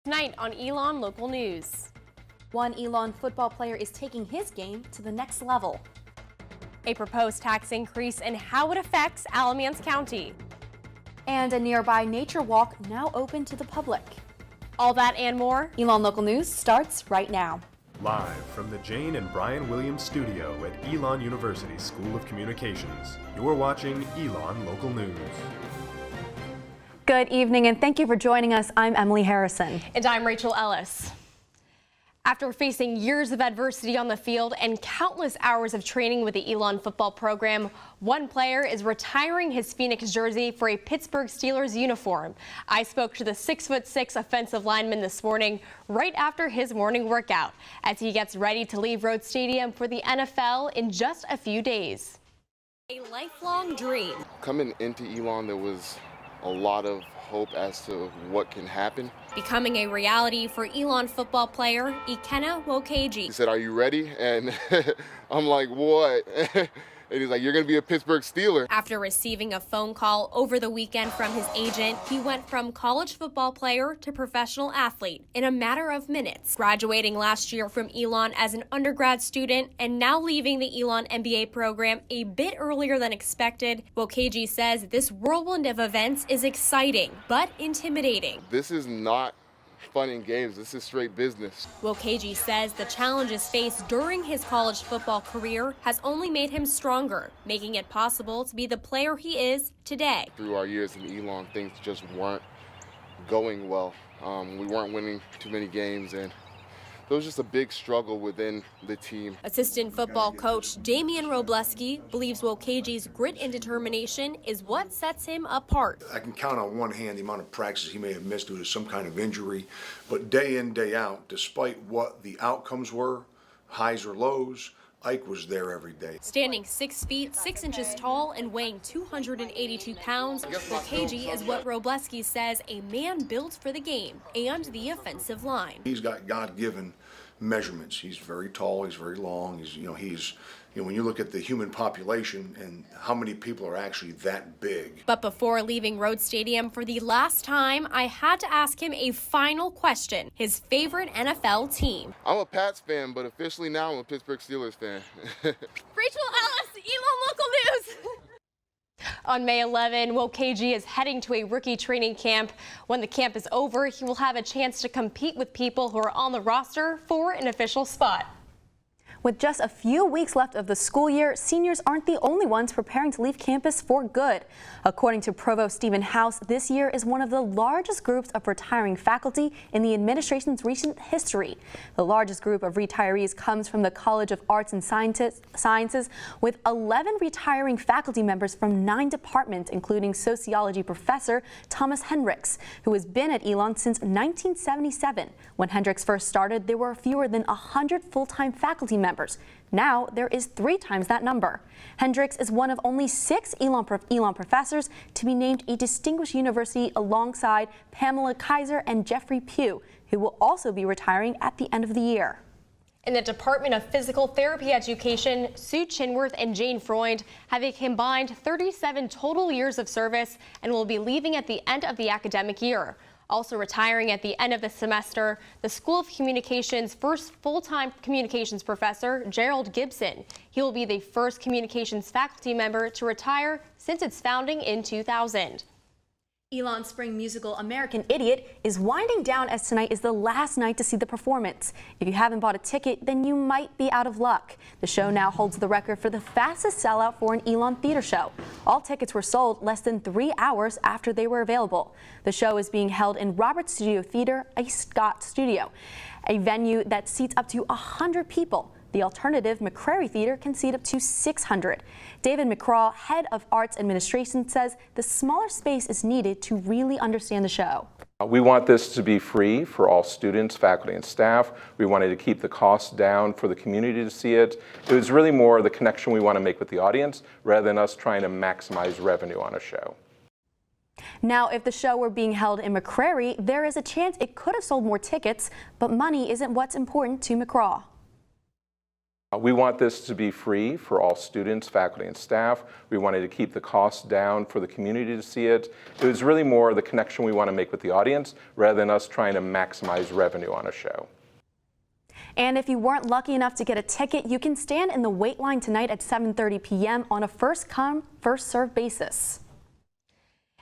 Tonight on Elon Local News. One Elon football player is taking his game to the next level. A proposed tax increase and how it affects Alamance County. And a nearby nature walk now open to the public. All that and more. Elon Local News starts right now. Live from the Jane and Brian Williams studio at Elon University School of Communications, you're watching Elon Local News. Good evening and thank you for joining us. I'm Emily Harrison. And I'm Rachel Ellis. After facing years of adversity on the field and countless hours of training with the Elon football program, one player is retiring his Phoenix jersey for a Pittsburgh Steelers uniform. I spoke to the 6'6" offensive lineman this morning right after his morning workout as he gets ready to leave Rhodes Stadium for the NFL in just a few days. A lifelong dream. Coming into Elon, there was a lot of hope as to what can happen. Becoming a reality for Elon football player Ikenna Nwokeji. He said, "Are you ready?" And I'm like, "What?" And he's like, "You're going to be a Pittsburgh Steeler." After receiving a phone call over the weekend from his agent, he went from college football player to professional athlete in a matter of minutes. Graduating last year from Elon as an undergrad student and now leaving the Elon MBA program a bit earlier than expected, Nwokeji says this whirlwind of events is exciting but intimidating. This is not fun and games. This is straight business. Nwokeji says the challenges faced during his college football career has only made him stronger, making it possible to be the player he is today. Through our years in Elon, things just weren't going well. We weren't winning too many games, and there was just a big struggle within the team. Assistant football coach Damian Robleski believes Nwokeji's grit and determination is what sets him apart. I can count on one hand the amount of practice he may have missed due to some kind of injury, but day in, day out, despite what the outcomes were, highs or lows, Ike was there every day. Standing 6 feet 6 inches tall and weighing 282 pounds, Nwokeji is what Robleski says a man built for the game and the offensive line. He's got God-given measurements. He's very tall. He's very long. When you look at the human population and how many people are actually that big. But before leaving Rhodes Stadium for the last time, I had to ask him a final question, his favorite NFL team. I'm a Pats fan, but officially now I'm a Pittsburgh Steelers fan. Rachel Ellis, Elon Local News. On May 11, Nwokeji is heading to a rookie training camp. When the camp is over, he will have a chance to compete with people who are on the roster for an official spot. With just a few weeks left of the school year, seniors aren't the only ones preparing to leave campus for good. According to Provost Stephen House, this year is one of the largest groups of retiring faculty in the administration's recent history. The largest group of retirees comes from the College of Arts and Sciences, with 11 retiring faculty members from 9 departments, including sociology professor Thomas Hendricks, who has been at Elon since 1977. When Hendricks first started, there were fewer than 100 full-time faculty members. Now there is 3 times that number. Hendricks is one of only 6 Elon professors to be named a distinguished university alongside Pamela Kaiser and Jeffrey Pugh, who will also be retiring at the end of the year. In the Department of Physical Therapy Education, Sue Chinworth and Jane Freund have a combined 37 total years of service and will be leaving at the end of the academic year. Also retiring at the end of the semester, the School of Communications' first full-time communications professor, Gerald Gibson. He will be the first communications faculty member to retire since its founding in 2000. Elon's spring musical American Idiot is winding down as tonight is the last night to see the performance. If you haven't bought a ticket, then you might be out of luck. The show now holds the record for the fastest sellout for an Elon theater show. All tickets were sold less than 3 hours after they were available. The show is being held in Robert Studio Theater, a Scott studio, a venue that seats up to 100 people. The alternative McCrary Theater can seat up to 600. David McCraw, head of arts administration, says the smaller space is needed to really understand the show. We want this to be free for all students, faculty, and staff. We wanted to keep the costs down for the community to see it. It was really more the connection we want to make with the audience rather than us trying to maximize revenue on a show. Now, if the show were being held in McCrary, there is a chance it could have sold more tickets, but money isn't what's important to McCraw. We want this to be free for all students, faculty, and staff. We wanted to keep the costs down for the community to see it. It was really more the connection we want to make with the audience rather than us trying to maximize revenue on a show. And if you weren't lucky enough to get a ticket, you can stand in the wait line tonight at 7:30 p.m. on a first-come, first-served basis.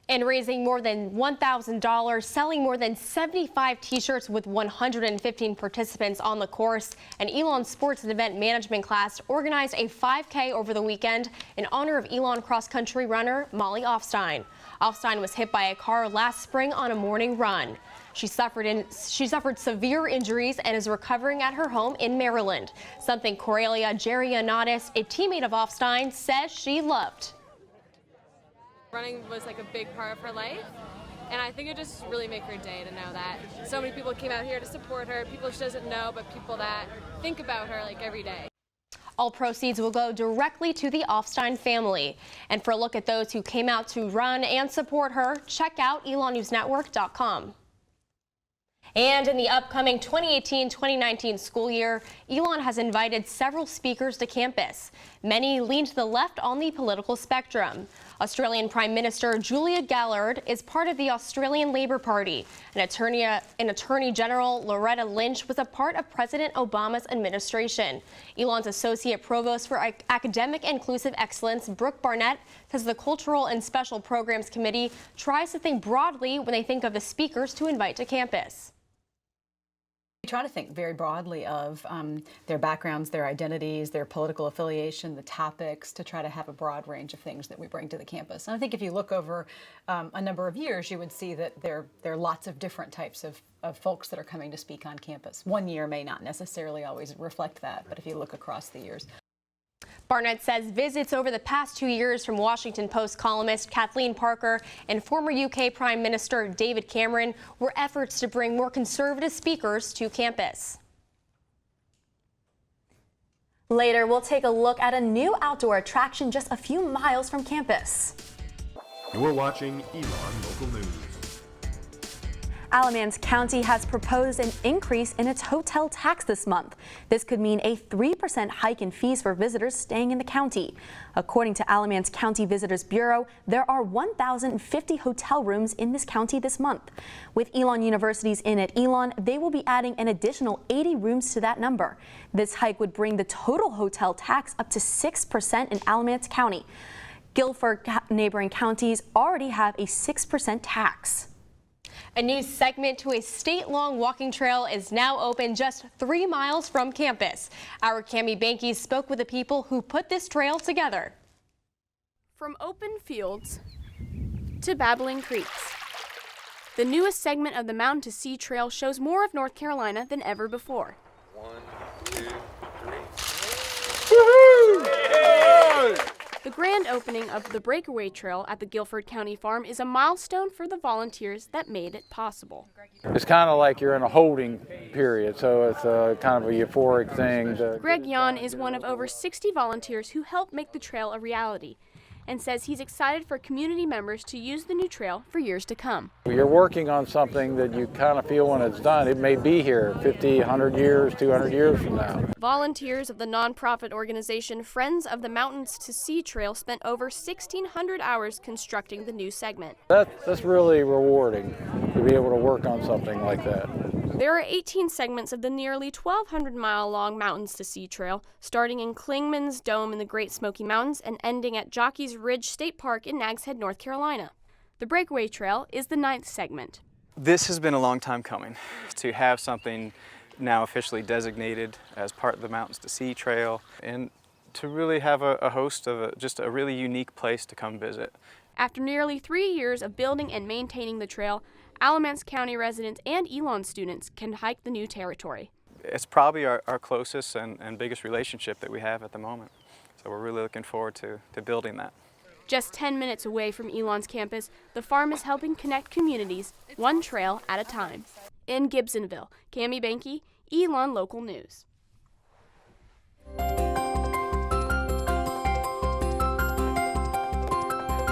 And raising more than $1,000, selling more than 75 t-shirts with 115 participants on the course, an Elon Sports and Event Management class organized a 5K over the weekend in honor of Elon cross-country runner Molly Offstein. Offstein was hit by a car last spring on a morning run. She suffered severe injuries and is recovering at her home in Maryland, something Corelia Gerianatis, a teammate of Offstein, says she loved. Running was like a big part of her life, and I think it just really made her day to know that so many people came out here to support her, people she doesn't know, but people that think about her like every day. All proceeds will go directly to the Offstein family. And for a look at those who came out to run and support her, check out elonnewsnetwork.com. And in the upcoming 2018-2019 school year, Elon has invited several speakers to campus. Many lean to the left on the political spectrum. Australian Prime Minister Julia Gillard is part of the Australian Labor Party. An Attorney General Loretta Lynch was a part of President Obama's administration. Elon's Associate Provost for Academic Inclusive Excellence, Brooke Barnett, says the Cultural and Special Programs Committee tries to think broadly when they think of the speakers to invite to campus. We try to think very broadly of their backgrounds, their identities, their political affiliation, the topics, to try to have a broad range of things that we bring to the campus. And I think if you look over a number of years, you would see that there are lots of different types of folks that are coming to speak on campus. One year may not necessarily always reflect that, but if you look across the years. Barnett says visits over the past 2 years from Washington Post columnist Kathleen Parker and former UK Prime Minister David Cameron were efforts to bring more conservative speakers to campus. Later, we'll take a look at a new outdoor attraction just a few miles from campus. You're watching Elon Local News. Alamance County has proposed an increase in its hotel tax this month. This could mean a 3% hike in fees for visitors staying in the county. According to Alamance County Visitors Bureau, there are 1,050 hotel rooms in this county this month. With Elon University's Inn at Elon, they will be adding an additional 80 rooms to that number. This hike would bring the total hotel tax up to 6% in Alamance County. Guilford neighboring counties already have a 6% tax. A new segment to a state-long walking trail is now open just 3 miles from campus. Our Cami Banky spoke with the people who put this trail together. From open fields to babbling creeks, the newest segment of the Mountain to Sea Trail shows more of North Carolina than ever before. 1, 2, 3. Woohoo! The grand opening of the Breakaway Trail at the Guilford County Farm is a milestone for the volunteers that made it possible. It's kind of like you're in a holding period, so it's kind of a euphoric thing. Greg Yon is one of over 60 volunteers who helped make the trail a reality and says he's excited for community members to use the new trail for years to come. You're working on something that you kind of feel when it's done. It may be here 50, 100 years, 200 years from now. Volunteers of the nonprofit organization Friends of the Mountains to Sea Trail spent over 1,600 hours constructing the new segment. That's really rewarding to be able to work on something like that. There are 18 segments of the nearly 1,200-mile-long Mountains to Sea Trail, starting in Clingman's Dome in the Great Smoky Mountains and ending at Jockey's Ridge State Park in Nags Head, North Carolina. The Breakaway Trail is the 9th segment. This has been a long time coming, to have something now officially designated as part of the Mountains to Sea Trail, and to really have a host of just a really unique place to come visit. After nearly 3 years of building and maintaining the trail, Alamance County residents and Elon students can hike the new territory. It's probably our closest and biggest relationship that we have at the moment. So we're really looking forward to building that. Just 10 minutes away from Elon's campus, the farm is helping connect communities, one trail at a time. In Gibsonville, Cami Banky, Elon Local News.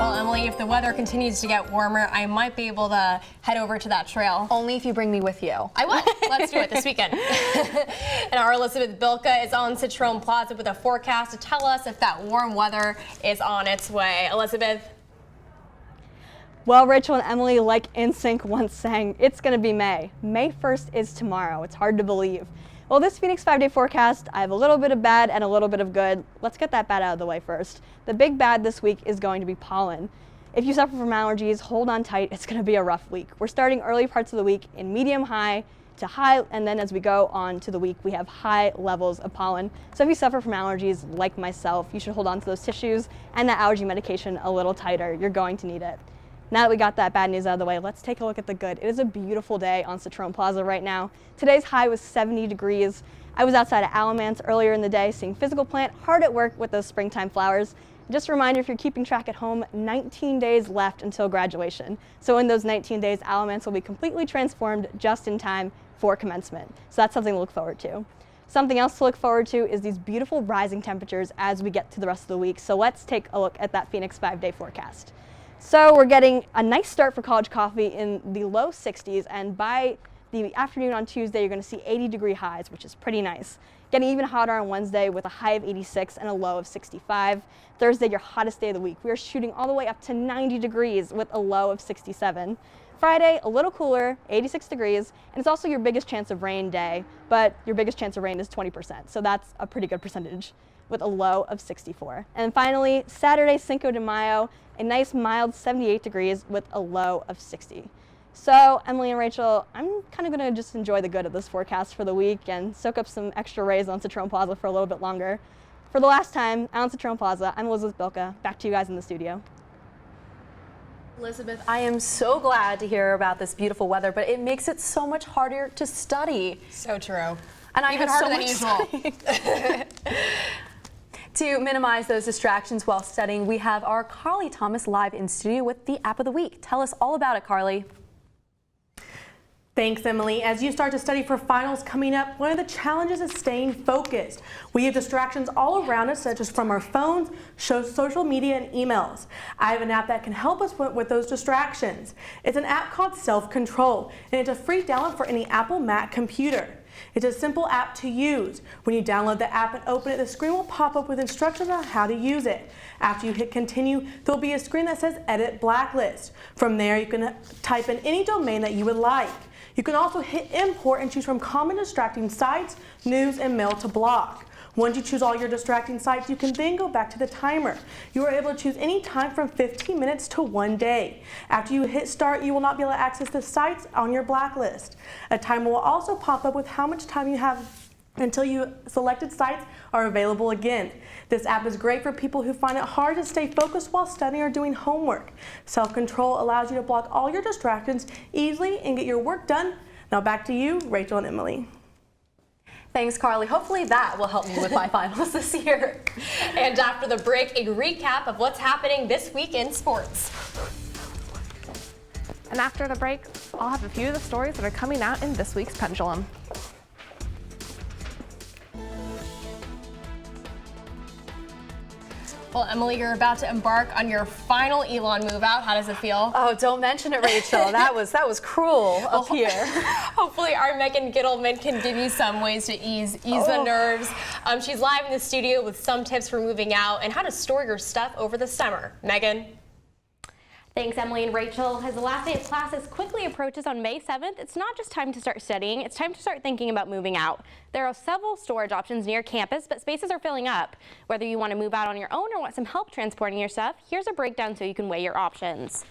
Well, Emily, if the weather continues to get warmer, I might be able to head over to that trail. Only if you bring me with you. I will. Let's do it this weekend. And our Elizabeth Bilka is on Citroen Plaza with a forecast to tell us if that warm weather is on its way. Elizabeth? Well, Rachel and Emily, like NSYNC once sang, it's going to be May. May 1st is tomorrow. It's hard to believe. Well, this Phoenix 5-day forecast, I have a little bit of bad and a little bit of good. Let's get that bad out of the way first. The big bad this week is going to be pollen. If you suffer from allergies, hold on tight. It's going to be a rough week. We're starting early parts of the week in medium high to high, and then as we go on to the week, we have high levels of pollen. So if you suffer from allergies like myself, you should hold on to those tissues and that allergy medication a little tighter. You're going to need it. Now that we got that bad news out of the way, let's take a look at the good. It is a beautiful day on Citroen Plaza right now. Today's high was 70 degrees. I was outside at Alamance earlier in the day seeing Physical Plant hard at work with those springtime flowers. Just a reminder, if you're keeping track at home, 19 days left until graduation. So in those 19 days, Alamance will be completely transformed just in time for commencement. So that's something to look forward to. Something else to look forward to is these beautiful rising temperatures as we get to the rest of the week. So let's take a look at that Phoenix 5-day forecast. So we're getting a nice start for college coffee in the low 60s, and by the afternoon on Tuesday, you're going to see 80-degree highs, which is pretty nice. Getting even hotter on Wednesday with a high of 86 and a low of 65. Thursday, your hottest day of the week. We are shooting all the way up to 90 degrees with a low of 67. Friday, a little cooler, 86 degrees, and it's also your biggest chance of rain day, but your biggest chance of rain is 20%, so that's a pretty good percentage with a low of 64. And finally, Saturday, Cinco de Mayo, a nice mild 78 degrees with a low of 60. So, Emily and Rachel, I'm kind of going to just enjoy the good of this forecast for the week and soak up some extra rays on Citroen Plaza for a little bit longer. For the last time, on Citroen Plaza, I'm Elizabeth Bilka. Back to you guys in the studio. Elizabeth, I am so glad to hear about this beautiful weather, but it makes it so much harder to study. So true. And even harder than usual. To minimize those distractions while studying, we have our Carly Thomas live in studio with the app of the week. Tell us all about it, Carly. Thanks, Emily. As you start to study for finals coming up, one of the challenges is staying focused. We have distractions all around us, such as from our phones, social media, and emails. I have an app that can help us with those distractions. It's an app called Self-Control, and it's a free download for any Apple Mac computer. It's a simple app to use. When you download the app and open it, the screen will pop up with instructions on how to use it. After you hit continue, there'll be a screen that says Edit Blacklist. From there, you can type in any domain that you would like. You can also hit import and choose from common distracting sites, news, and mail to block. Once you choose all your distracting sites, you can then go back to the timer. You are able to choose any time from 15 minutes to 1 day. After you hit start, you will not be able to access the sites on your blacklist. A timer will also pop up with how much time you have until you selected sites are available again. This app is great for people who find it hard to stay focused while studying or doing homework. Self-control allows you to block all your distractions easily and get your work done. Now back to you, Rachel and Emily. Thanks, Carly. Hopefully that will help me with my finals this year. And after the break, a recap of what's happening this week in sports. And after the break, I'll have a few of the stories that are coming out in this week's Pendulum. Well, Emily, you're about to embark on your final Elon move out. How does it feel? Oh, don't mention it, Rachel. That was cruel up here. Hopefully our Megan Gittleman can give you some ways to ease the nerves. She's live in the studio with some tips for moving out and how to store your stuff over the summer. Megan? Thanks, Emily and Rachel. As the last day of classes quickly approaches on May 7th, it's not just time to start studying, it's time to start thinking about moving out. There are several storage options near campus, but spaces are filling up. Whether you want to move out on your own or want some help transporting your stuff, here's a breakdown so you can weigh your options.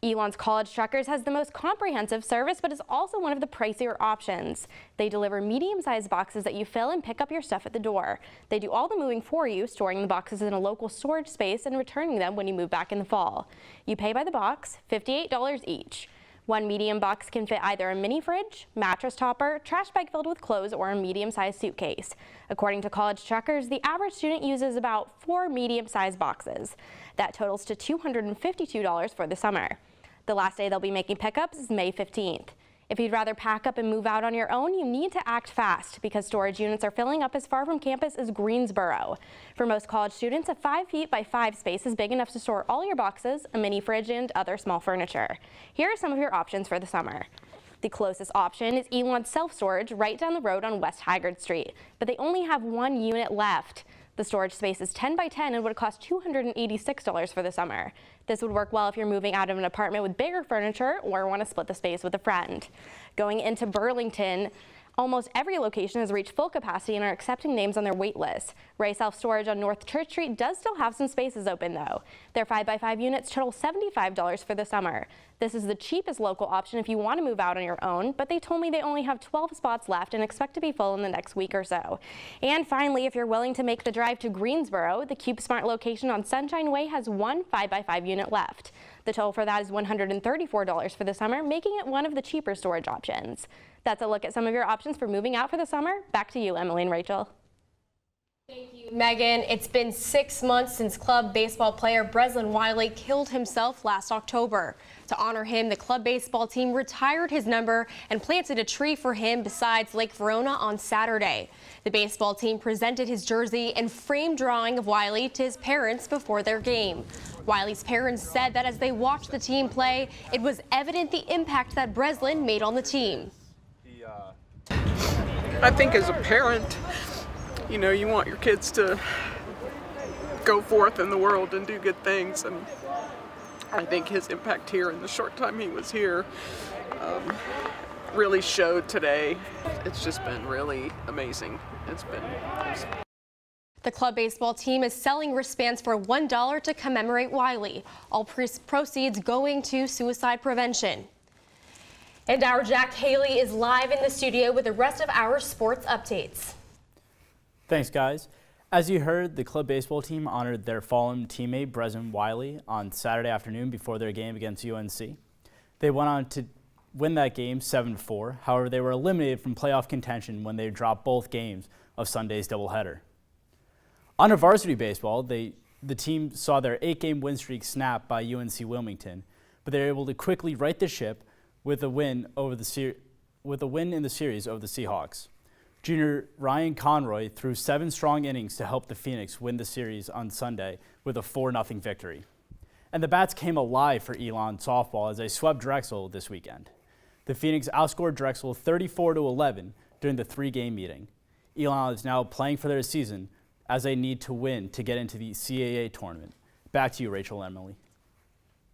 Elon's College Truckers has the most comprehensive service, but is also one of the pricier options. They deliver medium-sized boxes that you fill and pick up your stuff at the door. They do all the moving for you, storing the boxes in a local storage space and returning them when you move back in the fall. You pay by the box, $58 each. One medium box can fit either a mini fridge, mattress topper, trash bag filled with clothes, or a medium-sized suitcase. According to College Truckers, the average student uses about 4 medium-sized boxes. That totals to $252 for the summer. The last day they'll be making pickups is May 15th. If you'd rather pack up and move out on your own, you need to act fast because storage units are filling up as far from campus as Greensboro. For most college students, a 5 feet by 5 space is big enough to store all your boxes, a mini fridge, and other small furniture. Here are some of your options for the summer. The closest option is Elon Self-Storage right down the road on West Haggard Street, but they only have 1 unit left. The storage space is 10 by 10 and would cost $286 for the summer. This would work well if you're moving out of an apartment with bigger furniture or want to split the space with a friend. Going into Burlington, almost every location has reached full capacity and are accepting names on their wait list. Ray Self-Storage on North Church Street does still have some spaces open though. Their 5 by 5 units total $75 for the summer. This is the cheapest local option if you want to move out on your own, but they told me they only have 12 spots left and expect to be full in the next week or so. And finally, if you're willing to make the drive to Greensboro, the CubeSmart location on Sunshine Way has 1 5 by 5 unit left. The total for that is $134 for the summer, making it one of the cheaper storage options. That's a look at some of your options for moving out for the summer. Back to you, Emily and Rachel. Thank you, Megan. It's been 6 months since club baseball player Breslin Wiley killed himself last October. To honor him, the club baseball team retired his number and planted a tree for him beside Lake Verona on Saturday. The baseball team presented his jersey and framed drawing of Wiley to his parents before their game. Wiley's parents said that as they watched the team play, it was evident the impact that Breslin made on the team. I think as a parent, you know, you want your kids to go forth in the world and do good things, and I think his impact here in the short time he was here really showed today. It's just been really amazing. It's been awesome. The club baseball team is selling wristbands for $1 to commemorate Wiley. All proceeds going to suicide prevention. And our Jack Haley is live in the studio with the rest of our sports updates. Thanks, guys. As you heard, the club baseball team honored their fallen teammate, Breslin Wiley, on Saturday afternoon before their game against UNC. They went on to win that game 7-4. However, they were eliminated from playoff contention when they dropped both games of Sunday's doubleheader. On to varsity baseball, the team saw their 8-game win streak snapped by UNC Wilmington, but they were able to quickly right the ship with a win in the series over the Seahawks. Junior Ryan Conroy threw 7 strong innings to help the Phoenix win the series on Sunday with a 4-0 victory. And the bats came alive for Elon softball as they swept Drexel this weekend. The Phoenix outscored Drexel 34-11 during the 3-game meeting. Elon is now playing for their season as they need to win to get into the CAA tournament. Back to you, Rachel and Emily.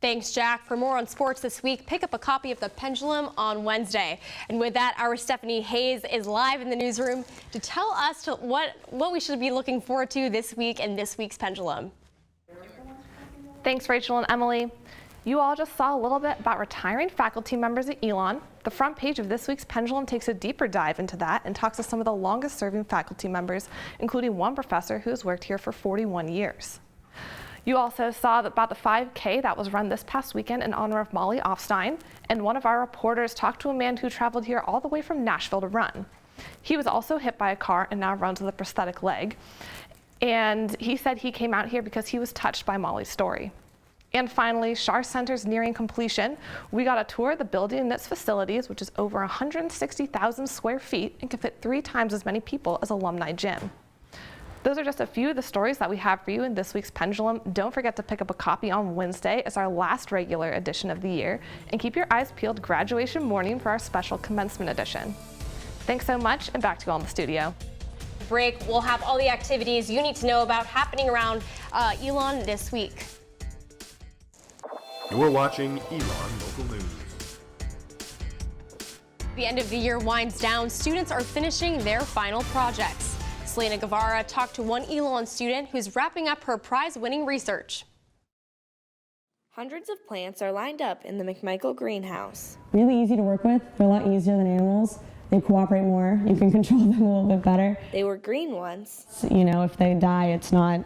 Thanks, Jack. For more on sports this week, pick up a copy of The Pendulum on Wednesday. And with that, our Stephanie Hayes is live in the newsroom to tell us what we should be looking forward to this week in this week's Pendulum. Thanks, Rachel and Emily. You all just saw a little bit about retiring faculty members at Elon. The front page of this week's Pendulum takes a deeper dive into that and talks to some of the longest serving faculty members, including one professor who has worked here for 41 years. You also saw about the 5K that was run this past weekend in honor of Molly Offstein, and one of our reporters talked to a man who traveled here all the way from Nashville to run. He was also hit by a car and now runs with a prosthetic leg. And he said he came out here because he was touched by Molly's story. And finally, Schar Center's nearing completion. We got a tour of the building and its facilities, which is over 160,000 square feet and can fit 3 times as many people as Alumni Gym. Those are just a few of the stories that we have for you in this week's Pendulum. Don't forget to pick up a copy on Wednesday as our last regular edition of the year, and keep your eyes peeled graduation morning for our special commencement edition. Thanks so much, and back to you all in the studio. Break. We'll have all the activities you need to know about happening around Elon this week. You're watching Elon Local News. The end of the year winds down. Students are finishing their final projects. Selena Guevara talked to one Elon student who's wrapping up her prize-winning research. Hundreds of plants are lined up in the McMichael greenhouse. Really easy to work with. They're a lot easier than animals. They cooperate more. You can control them a little bit better. They were green once. You know, if they die, it's not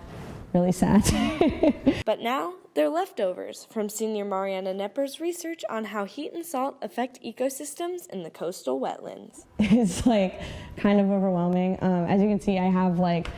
really sad. But now, they're leftovers from senior Mariana Nepper's research on how heat and salt affect ecosystems in the coastal wetlands. It's like kind of overwhelming. As you can see, I have like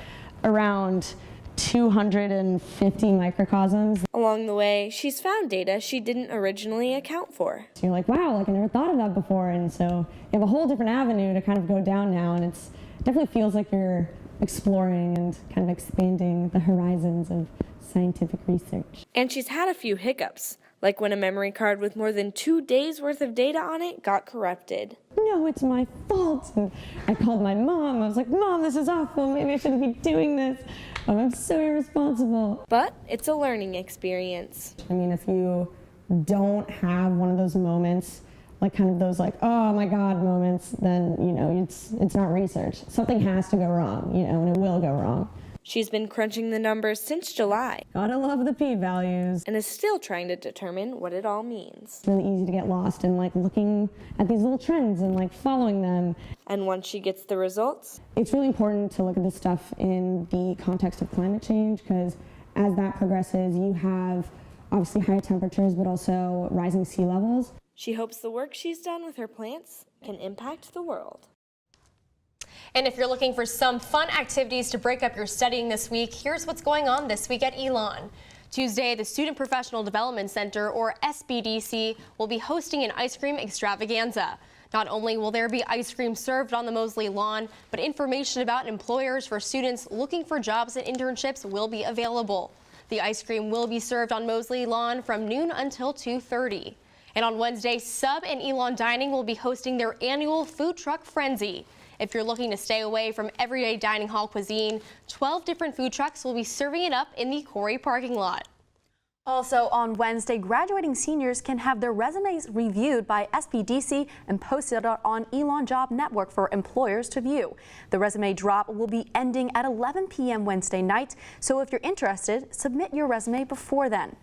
around 250 microcosms. Along the way, she's found data she didn't originally account for. So you're like, wow, like I never thought of that before. And so you have a whole different avenue to kind of go down now. And it definitely feels like you're exploring and kind of expanding the horizons of scientific research. And she's had a few hiccups, like when a memory card with more than 2 days worth of data on it got corrupted. No, it's my fault. And I called my mom. I was like, Mom, this is awful. Maybe I shouldn't be doing this. I'm so irresponsible. But it's a learning experience. I mean, if you don't have one of those moments, like kind of those like, oh my God moments, then, you know, it's not research. Something has to go wrong, you know, and it will go wrong. She's been crunching the numbers since July. Gotta love the p-values. And is still trying to determine what it all means. It's really easy to get lost in like looking at these little trends and like following them. And once she gets the results, it's really important to look at this stuff in the context of climate change, because as that progresses, you have obviously higher temperatures, but also rising sea levels. She hopes the work she's done with her plants can impact the world. And if you're looking for some fun activities to break up your studying this week, here's what's going on this week at Elon. Tuesday, the Student Professional Development Center, or SPDC, will be hosting an ice cream extravaganza. Not only will there be ice cream served on the Mosley lawn, but information about employers for students looking for jobs and internships will be available. The ice cream will be served on Mosley lawn from noon until 2:30. And on Wednesday, Sub and Elon Dining will be hosting their annual Food Truck Frenzy. If you're looking to stay away from everyday dining hall cuisine, 12 different food trucks will be serving it up in the Corey parking lot. Also on Wednesday, graduating seniors can have their resumes reviewed by SPDC and posted on Elon Job Network for employers to view. The resume drop will be ending at 11 p.m. Wednesday night, so if you're interested, submit your resume before then.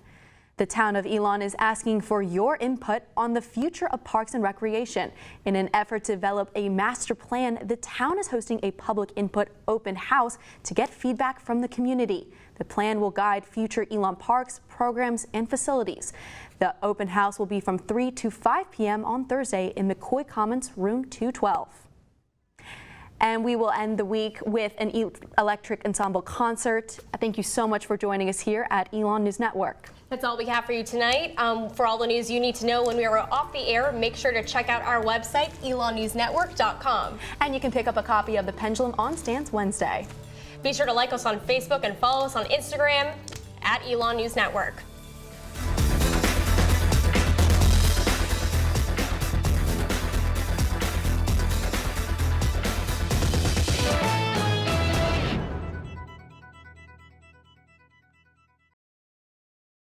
The town of Elon is asking for your input on the future of parks and recreation. In an effort to develop a master plan, the town is hosting a public input open house to get feedback from the community. The plan will guide future Elon parks, programs, and facilities. The open house will be from 3 to 5 p.m. on Thursday in McCoy Commons, room 212. And we will end the week with an electric ensemble concert. Thank you so much for joining us here at Elon News Network. That's all we have for you tonight. For all the news you need to know when we are off the air, make sure to check out our website, elonnewsnetwork.com. And you can pick up a copy of The Pendulum on stands Wednesday. Be sure to like us on Facebook and follow us on Instagram at Elon News Network.